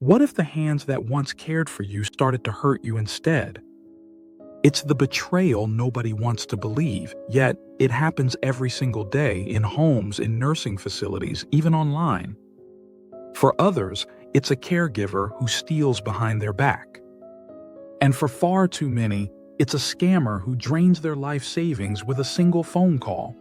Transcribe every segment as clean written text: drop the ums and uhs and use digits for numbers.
What if the hands that once cared for you started to hurt you instead? It's the betrayal nobody wants to believe, yet it happens every single day in homes, in nursing facilities, even online. For others, it's a caregiver who steals behind their back. And for far too many, it's a scammer who drains their life savings with a single phone call.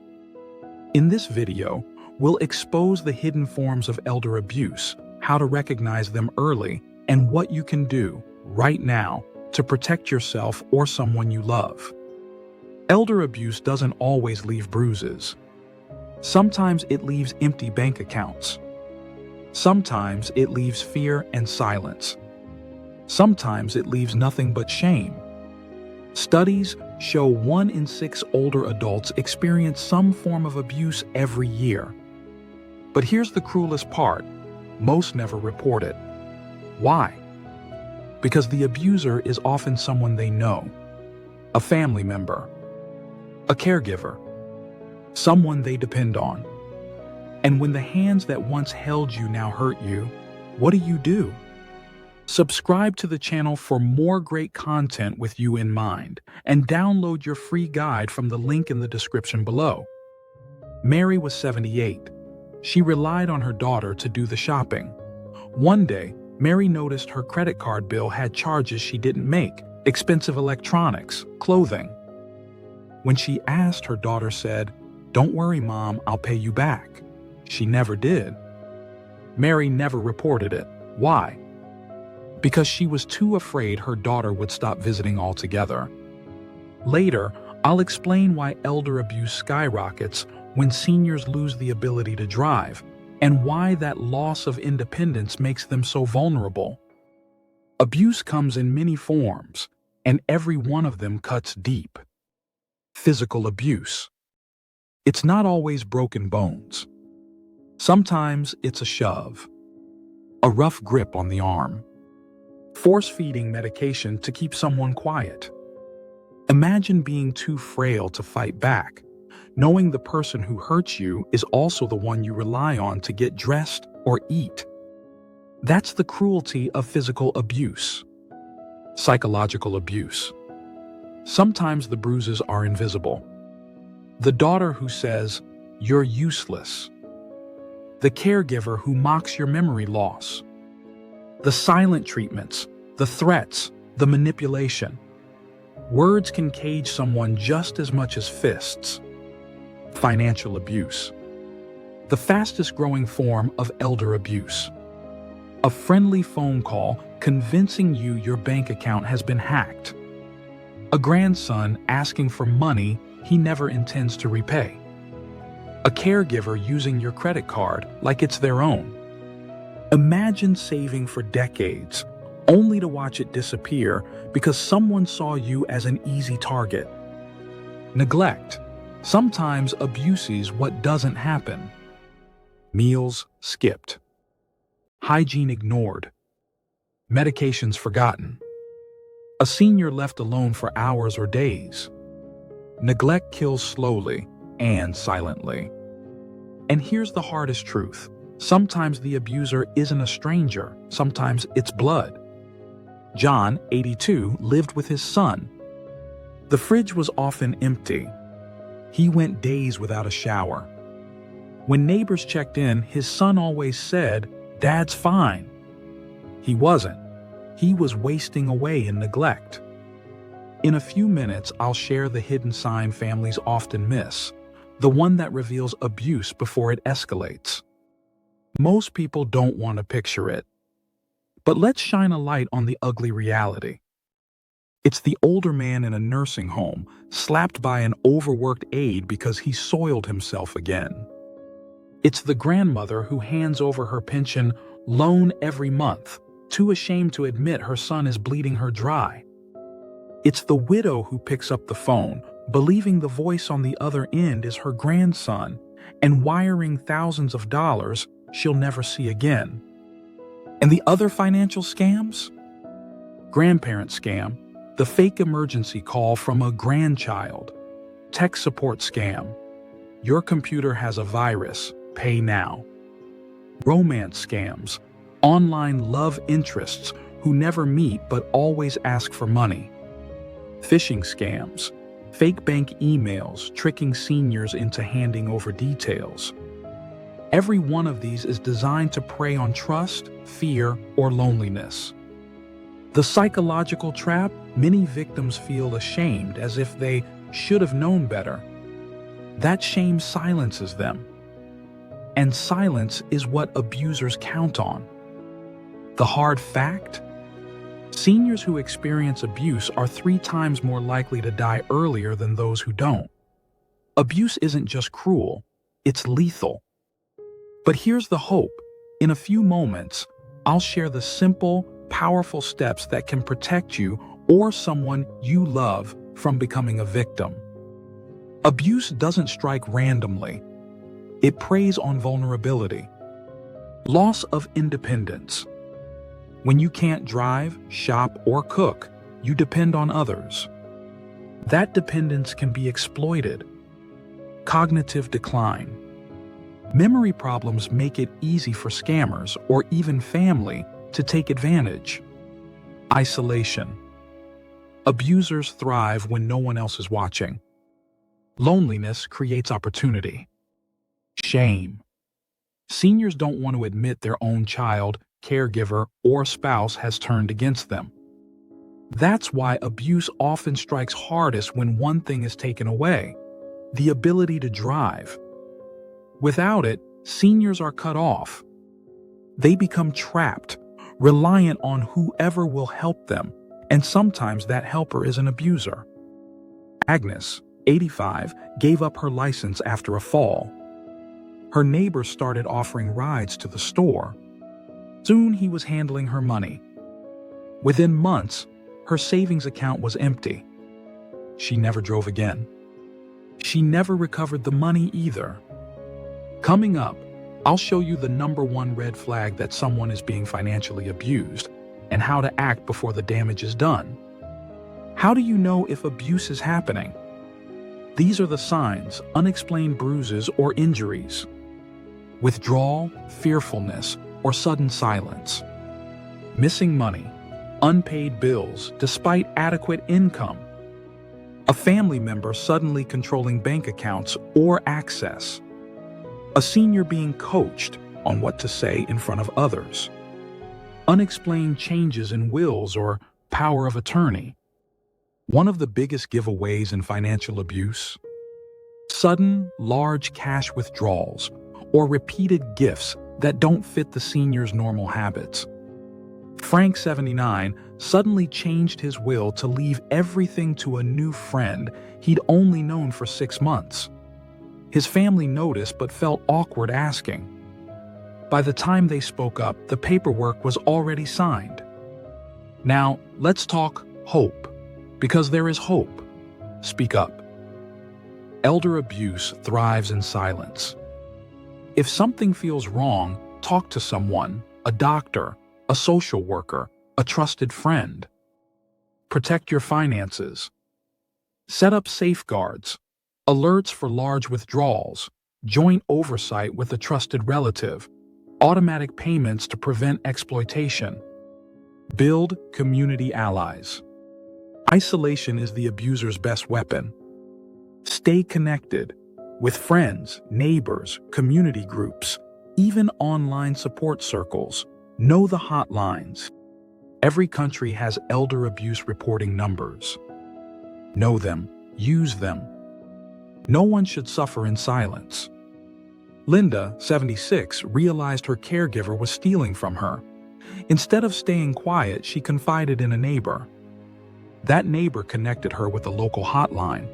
In this video, we'll expose the hidden forms of elder abuse, how to recognize them early, and what you can do right now to protect yourself or someone you love. Elder abuse doesn't always leave bruises. Sometimes it leaves empty bank accounts. Sometimes it leaves fear and silence. Sometimes it leaves nothing but shame. Studies show 1 in 6 older adults experience some form of abuse every year. But here's the cruelest part: most never report it. Why? Because the abuser is often someone they know, a family member, a caregiver, someone they depend on. And when the hands that once held you now hurt you, what do? Subscribe to the channel for more great content with you in mind, and download your free guide from the link in the description below. Mary was 78. She relied on her daughter to do the shopping. One day, Mary noticed her credit card bill had charges she didn't make: expensive electronics, clothing. When she asked, her daughter said, "Don't worry, Mom, I'll pay you back." She never did. Mary never reported it. Why? Because she was too afraid her daughter would stop visiting altogether. Later, I'll explain why elder abuse skyrockets when seniors lose the ability to drive, and why that loss of independence makes them so vulnerable. Abuse comes in many forms, and every one of them cuts deep. Physical abuse. It's not always broken bones. Sometimes it's a shove, a rough grip on the arm, force-feeding medication to keep someone quiet. Imagine being too frail to fight back, knowing the person who hurts you is also the one you rely on to get dressed or eat. That's the cruelty of physical abuse. Psychological abuse. Sometimes the bruises are invisible. The daughter who says, "You're useless." The caregiver who mocks your memory loss. The silent treatments, the threats, the manipulation. Words can cage someone just as much as fists. Financial abuse. The fastest growing form of elder abuse. A friendly phone call convincing you your bank account has been hacked. A grandson asking for money he never intends to repay. A caregiver using your credit card like it's their own. Imagine saving for decades, only to watch it disappear because someone saw you as an easy target. Neglect. Sometimes abuses what doesn't happen. Meals skipped. Hygiene ignored. Medications forgotten. A senior left alone for hours or days. Neglect kills slowly and silently. And here's the hardest truth. Sometimes the abuser isn't a stranger. Sometimes it's blood. John, 82, lived with his son. The fridge was often empty. He went days without a shower. When neighbors checked in, his son always said, "Dad's fine." He wasn't. He was wasting away in neglect. In a few minutes, I'll share the hidden sign families often miss, the one that reveals abuse before it escalates. Most people don't want to picture it. But let's shine a light on the ugly reality. It's the older man in a nursing home, slapped by an overworked aide because he soiled himself again. It's the grandmother who hands over her pension loan every month, too ashamed to admit her son is bleeding her dry. It's the widow who picks up the phone, believing the voice on the other end is her grandson, and wiring thousands of dollars she'll never see again. And the other financial scams? Grandparent scam, the fake emergency call from a grandchild. Tech support scam, your computer has a virus, pay now. Romance scams, Online love interests who never meet but always ask for money. Phishing scams, fake bank emails tricking seniors into handing over details. Every one of these is designed to prey on trust, fear, or loneliness. The psychological trap: many victims feel ashamed, as if they should have known better. That shame silences them. And silence is what abusers count on. The hard fact? Seniors who experience abuse are 3 times more likely to die earlier than those who don't. Abuse isn't just cruel, it's lethal. But here's the hope. In a few moments, I'll share the simple, powerful steps that can protect you or someone you love from becoming a victim. Abuse doesn't strike randomly. It preys on vulnerability. Loss of independence. When you can't drive, shop, or cook, you depend on others. That dependence can be exploited. Cognitive decline. Memory problems make it easy for scammers or even family to take advantage. Isolation. Abusers thrive when no one else is watching. Loneliness creates opportunity. Shame. Seniors don't want to admit their own child, caregiver, or spouse has turned against them. That's why abuse often strikes hardest when one thing is taken away: the ability to drive. Without it, seniors are cut off. They become trapped, reliant on whoever will help them, and sometimes that helper is an abuser. Agnes, 85, gave up her license after a fall. Her neighbor started offering rides to the store. Soon he was handling her money. Within months, her savings account was empty. She never drove again. She never recovered the money either. Coming up, I'll show you the #1 red flag that someone is being financially abused and how to act before the damage is done. How do you know if abuse is happening? These are the signs: unexplained bruises or injuries, withdrawal, fearfulness, or sudden silence, missing money, unpaid bills despite adequate income, a family member suddenly controlling bank accounts or access, a senior being coached on what to say in front of others, unexplained changes in wills or power of attorney. One of the biggest giveaways in financial abuse: sudden, large cash withdrawals or repeated gifts that don't fit the senior's normal habits. Frank, 79, suddenly changed his will to leave everything to a new friend he'd only known for 6 months. His family noticed but felt awkward asking. By the time they spoke up, the paperwork was already signed. Now, let's talk hope, because there is hope. Speak up. Elder abuse thrives in silence. If something feels wrong, talk to someone: a doctor, a social worker, a trusted friend. Protect your finances. Set up safeguards, alerts for large withdrawals, joint oversight with a trusted relative, automatic payments to prevent exploitation. Build community allies. Isolation is the abuser's best weapon. Stay connected with friends, neighbors, community groups, even online support circles. Know the hotlines. Every country has elder abuse reporting numbers. Know them, use them. No one should suffer in silence. Linda, 76, realized her caregiver was stealing from her. Instead of staying quiet, she confided in a neighbor. That neighbor connected her with a local hotline.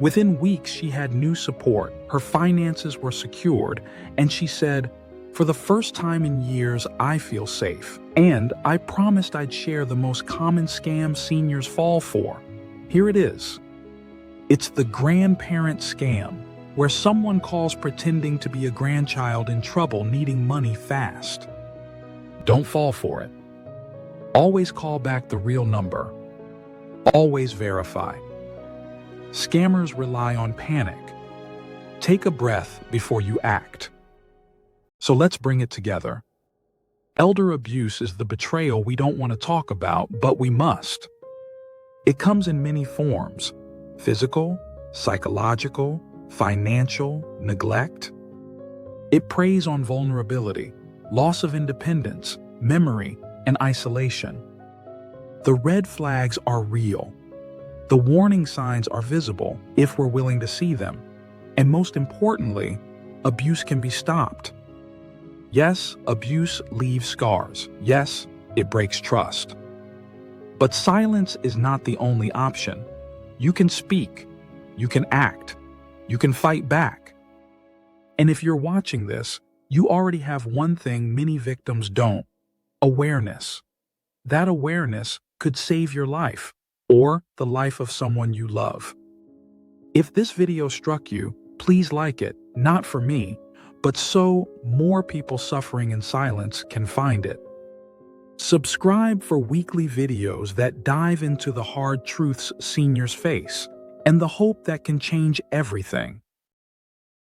Within weeks, she had new support, her finances were secured, and she said, "For the first time in years, I feel safe. And I promised I'd share the most common scam seniors fall for. Here it is." It's the grandparent scam, where someone calls pretending to be a grandchild in trouble needing money fast. Don't fall for it. Always call back the real number. Always verify. Scammers rely on panic. Take a breath before you act. So let's bring it together. Elder abuse is the betrayal we don't want to talk about, but we must. It comes in many forms: physical, psychological, financial, neglect. It preys on vulnerability, loss of independence, memory, and isolation. The red flags are real. The warning signs are visible if we're willing to see them. And most importantly, abuse can be stopped. Yes, abuse leaves scars. Yes, it breaks trust. But silence is not the only option. You can speak, you can act, you can fight back. And if you're watching this, you already have one thing many victims don't: awareness. That awareness could save your life or the life of someone you love. If this video struck you, please like it, not for me, but so more people suffering in silence can find it. Subscribe for weekly videos that dive into the hard truths seniors face and the hope that can change everything.